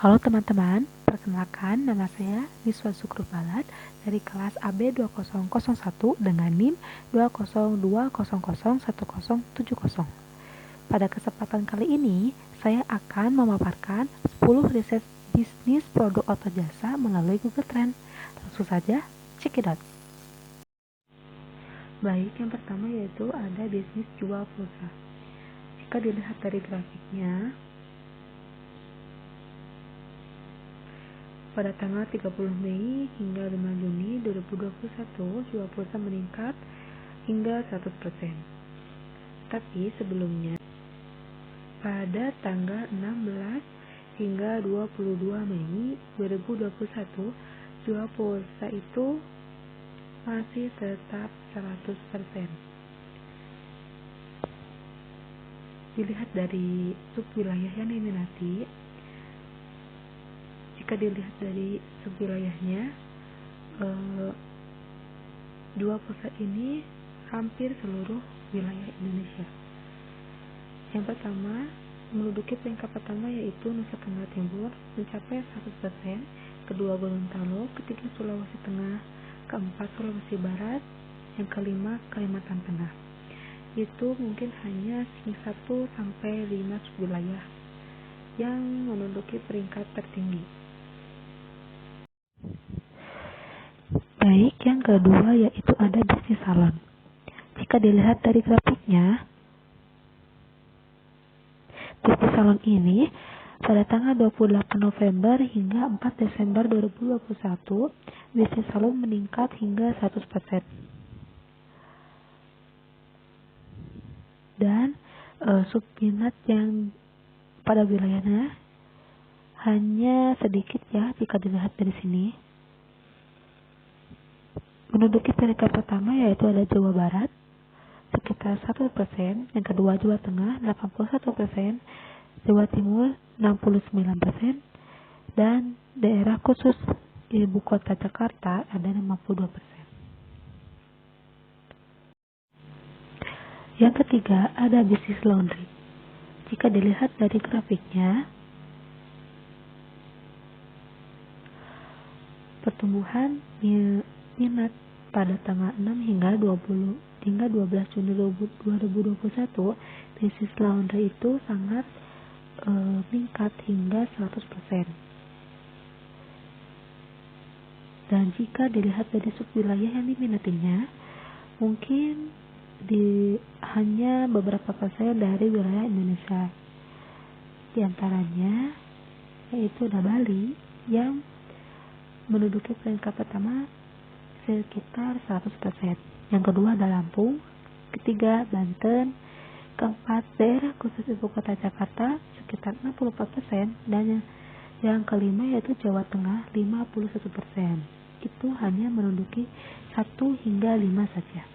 Halo teman-teman, perkenalkan nama saya Niswa Sukrupalat dari kelas AB 2001 dengan NIM 202001070. Pada kesempatan kali ini, saya akan memaparkan 10 riset bisnis produk atau jasa melalui Google Trend. Langsung saja, check it out. Baik, yang pertama yaitu ada bisnis jual pulsa. Jika dilihat dari grafiknya, pada tanggal 30 Mei hingga 5 Juni 2021, jual pulsa meningkat hingga 100%. Tapi sebelumnya, pada tanggal 16 hingga 22 Mei 2021, jual pulsa itu masih tetap 100%. Dilihat dari subwilayah yang diminati, jika dilihat dari subwilayahnya, jual pulsa ini hampir seluruh wilayah Indonesia. Yang pertama, menduduki peringkat pertama yaitu Nusa Tenggara Timur mencapai 100%, kedua Gorontalo, ketiga Sulawesi Tengah, keempat Sulawesi Barat, yang kelima Kalimantan Tengah. Itu mungkin hanya 1-5 subwilayah yang menduduki peringkat tertinggi. Baik, yang kedua yaitu ada bisnis salon. Jika dilihat dari grafiknya, bisnis salon ini pada tanggal 28 November hingga 4 Desember 2021, bisnis salon meningkat hingga 100%. Dan subminat yang pada wilayahnya hanya sedikit ya jika dilihat dari sini. Menduduki peringkat pertama yaitu ada Jawa Barat sekitar 1%, yang kedua Jawa Tengah 81%, Jawa Timur 69%, dan daerah khusus ibu kota Jakarta ada 52%. Yang ketiga ada bisnis laundry. Jika dilihat dari grafiknya, pertumbuhan minat pada tanggal 6 hingga 12 Juni 2021, bisnis laundry itu sangat meningkat hingga 100%. Dan jika dilihat dari subwilayah yang diminatinya, mungkin hanya beberapa persen dari wilayah Indonesia. Di antaranya yaitu ada Bali yang menduduki peringkat pertama sekitar 100%. Yang kedua ada Lampung, ketiga Banten, keempat daerah khusus ibu kota Jakarta sekitar 64%, dan yang kelima yaitu Jawa Tengah 51%. Itu hanya menduduki 1 hingga 5 saja.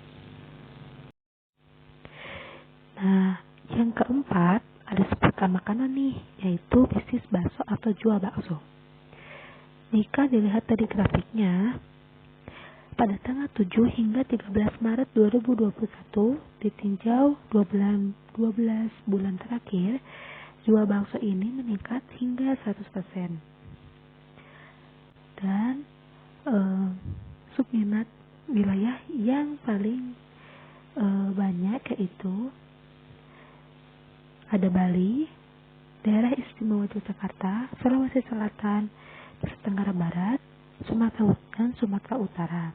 Nah, yang keempat ada seputar makanan nih, yaitu bisnis bakso atau jual bakso. Jika dilihat dari grafiknya, pada tanggal 7 hingga 13 Maret 2021, ditinjau 12 bulan terakhir, jual bakso ini meningkat hingga 100%. Dan subminat wilayah yang paling banyak yaitu ada Bali, daerah istimewa Yogyakarta, Sulawesi Selatan, Nusa Tenggara Barat, Sumatera Utara.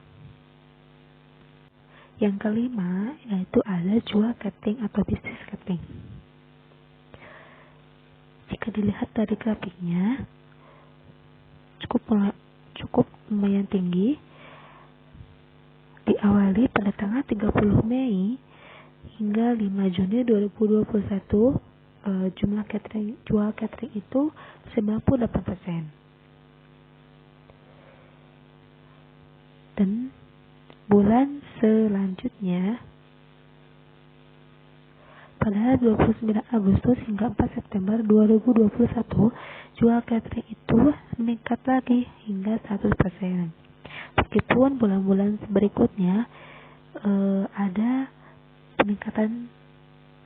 Yang kelima yaitu ada jual catering atau bisnis catering. Jika dilihat dari grafiknya, cukup lumayan tinggi. Diawali pada tanggal 30 Mei hingga 5 Juni 2021, jumlah jual catering itu 98%. Dan bulan selanjutnya pada 29 Agustus hingga 4 September 2021, jual catering itu meningkat lagi hingga 100%. Meskipun bulan-bulan berikutnya ada peningkatan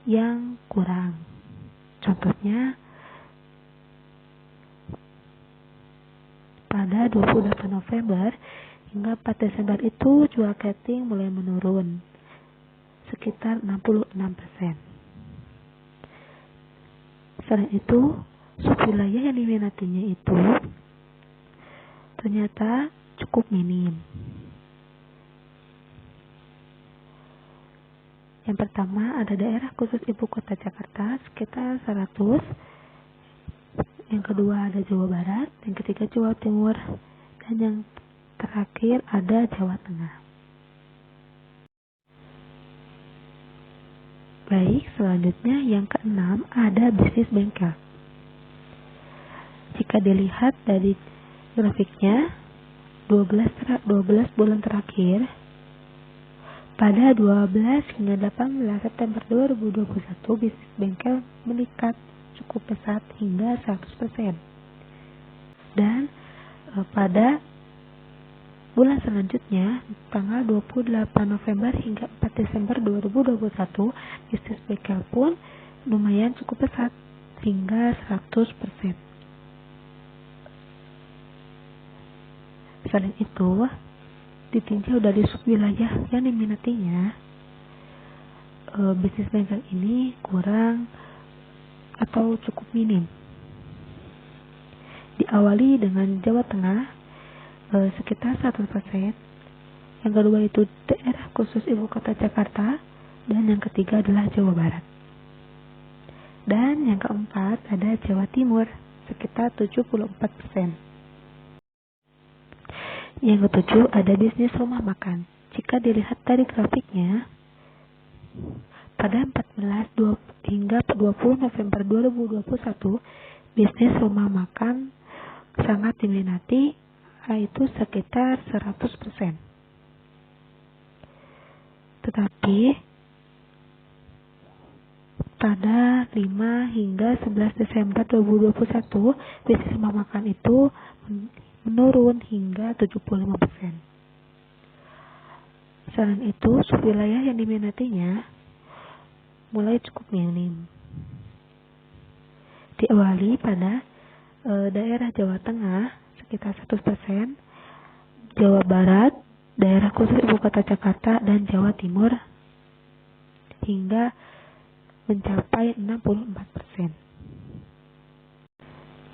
yang kurang. Contohnya pada 28 November hingga 4 Desember itu jual keting mulai menurun sekitar 66%. Selain itu, subwilayah yang diminatinya itu ternyata cukup minim. Yang pertama ada daerah khusus ibu kota Jakarta sekitar 100. Yang kedua ada Jawa Barat, yang ketiga Jawa Timur, dan yang terakhir ada Jawa Tengah. Baik, selanjutnya yang keenam ada bisnis bengkel. Jika dilihat dari grafiknya, 12 bulan terakhir, pada 12 hingga 18 September 2021, bisnis bengkel meningkat cukup pesat hingga 100%. Dan pada bulan selanjutnya, tanggal 28 November hingga 4 Desember 2021, bisnis bengkel pun lumayan cukup pesat hingga 100%. Selain itu, ditinjau dari subwilayah yang diminatinya, bisnis bengkel ini kurang atau cukup minim. Diawali dengan Jawa Tengah sekitar 100%, yang kedua itu daerah khusus ibu kota Jakarta, dan yang ketiga adalah Jawa Barat. Dan yang keempat ada Jawa Timur sekitar 74%. Yang ketujuh ada bisnis rumah makan. Jika dilihat dari grafiknya, pada 14 hingga 20 November 2021, bisnis rumah makan sangat diminati, yaitu sekitar 100%. Tetapi pada 5 hingga 11 Desember 2021, bisnis rumah makan itu menurun hingga 75%. Selain itu, subwilayah yang diminatinya mulai cukup minim. Diawali pada daerah Jawa Tengah sekitar 100%, Jawa Barat, daerah khusus ibu kota Jakarta, dan Jawa Timur hingga mencapai 64%.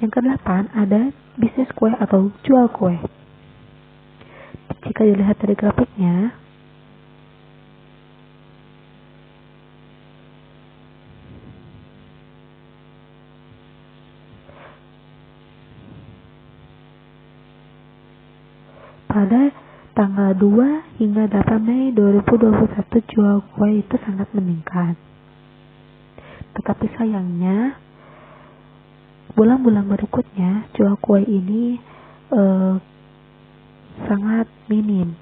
Yang kedelapan ada bisnis kue atau jual kue. Jika dilihat dari grafiknya, pada tanggal 2 hingga 8 Mei 2021 jual kue itu sangat meningkat. Tetapi sayangnya, bulan-bulan berikutnya jual kue ini sangat minim.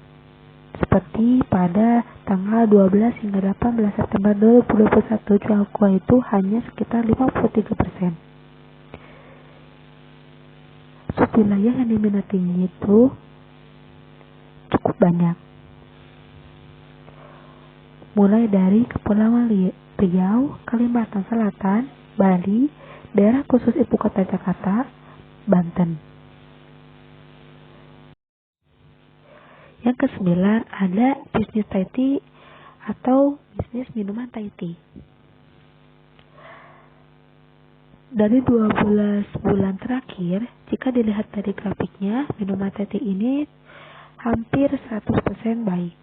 Seperti pada tanggal 12 hingga 18 September 2021, jual kue itu hanya sekitar 53%. Subwilayah yang diminatinya itu cukup banyak, mulai dari Kepulauan Riau, Kalimantan Selatan, Bali, daerah khusus ibu kota Jakarta, Banten. Yang kesembilan ada bisnis Thai tea atau bisnis minuman Thai tea. Dari 12 bulan terakhir, jika dilihat dari grafiknya, minuman Thai tea ini hampir 100% baik.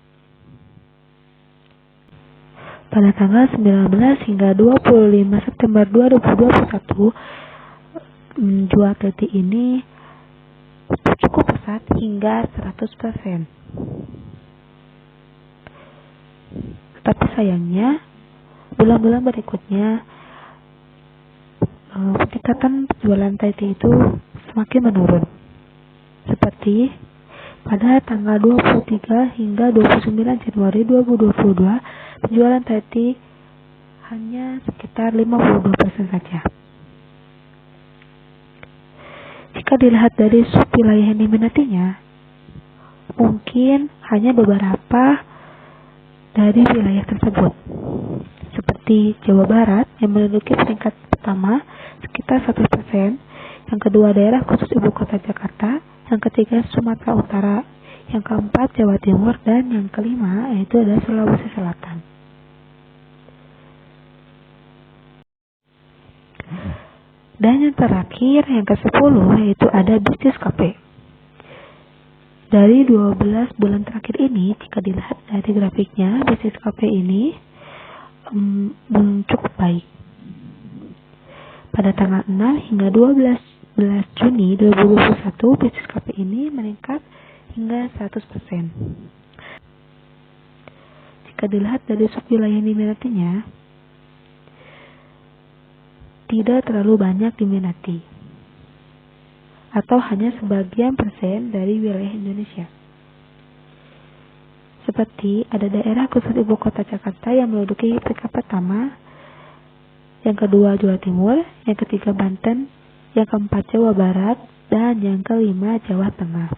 Pada tanggal 19 hingga 25 September 2021, jual Thai tea ini cukup pesat hingga 100%. Tapi sayangnya, bulan-bulan berikutnya peningkatan penjualan Thai tea itu semakin menurun. Seperti pada tanggal 23 hingga 29 Januari 2022, penjualan Thai tea hanya sekitar 52% saja. Jika dilihat dari subwilayah yang diminatinya, mungkin hanya beberapa dari wilayah tersebut, seperti Jawa Barat yang menduduki peringkat pertama sekitar 100%, yang kedua daerah khusus ibu kota Jakarta yang ketiga Sumatera Utara, yang keempat Jawa Timur, dan yang kelima yaitu adalah Sulawesi Selatan. Dan yang terakhir, yang ke-10 yaitu ada bisnis cafe. Dari 12 bulan terakhir ini, jika dilihat dari grafiknya, bisnis cafe ini cukup baik. Pada tanggal 6 hingga 12 Juni 2021, bisnis cafe ini meningkat hingga 100%. Jika dilihat dari subwilayah yang diminatinya, tidak terlalu banyak diminati, atau hanya sebagian persen dari wilayah Indonesia. Seperti ada daerah khusus ibu kota Jakarta yang menduduki peringkat pertama, yang kedua Jawa Timur, yang ketiga Banten, yang keempat Jawa Barat, dan yang kelima Jawa Tengah.